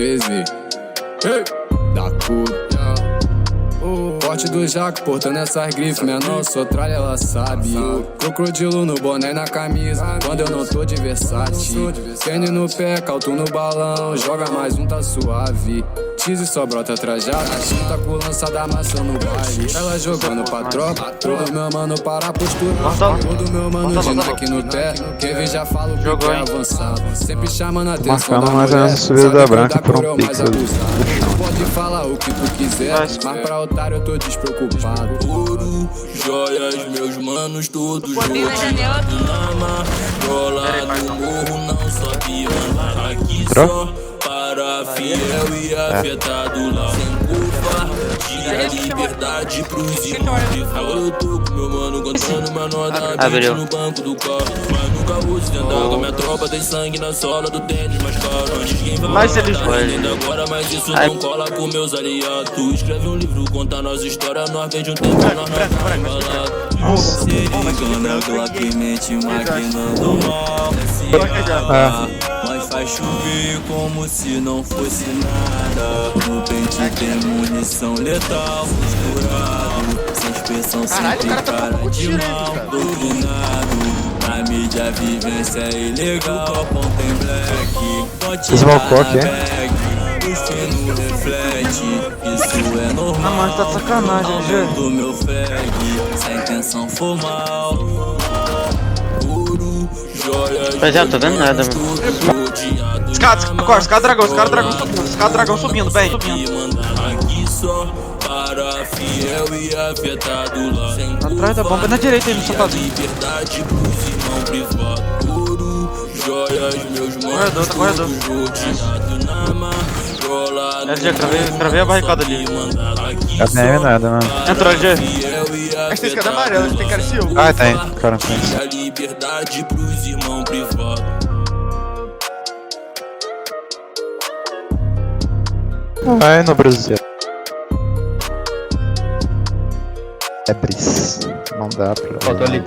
13. Ei, da cor. Porte do jaco, portando essas grifes. Menor, sou tralha, ela sabe. Crocodilo no boné e na camisa, quando eu não tô de Versace. Tênis no pé, calto no balão. Joga mais um, tá suave. Cheese só brota trajada. Tá com lança da maçã no baile. Ela jogando pra tropa. Todo meu mano para a postura. Todo meu mano de Nike no pé. Quem vê já fala o que é avançado. Sempre chamando a atenção da mulher. Subida da branca por um pixel. Pode falar o que tu quiser, mas pra otário eu tô despreocupado. Ouro, joias, meus manos todos rodeados na marola no morro, não só piano. Aqui só para fiel e afetado lá. Sem culpa, tira liberdade pros irmãos de fora. Eu tô com meu mano contando uma nota no banco do carro. Mas nunca vou se tentar com a minha tropa. Tem sangue na sola do tênis mais caro. Ninguém vai mais agora, mas isso não cola com meus aliados. Tu escreve um livro, conta nossa história. Nós vem de um tempo, nós não vai falar. Se ligando, glockmente maquinando mal. Nós faz chover como se não fosse nada. No pente tem munição letal misturado. Sem inspeção, sempre cara de mal, doutrinado. Na mídia, vivência é ilegal, ponta em black. Bote na bag, o fino reflete. Isso é normal. Mas tá de sacanagem, aumento meu flag, se a intenção for mal. Ouro, joias. Mas eu tô vendo nada, mano. Os caras dragão subindo, bem. Aqui só para fiel e afetado lá. Atrás da bomba, na direita aí, no sofá. Liberdade pros irmãos privados. Ouro, joias, meus manos todos rodeados na marola. LG, cravei a barricada ali. Não é nada, mano. Entrou, LG. Acho que tem escada amarela, tem cara de Ah, tem. Cara, tem. A liberdade pros irmãos privados. Vai no Brasil. É bris. Não dá pra. Faltou ali.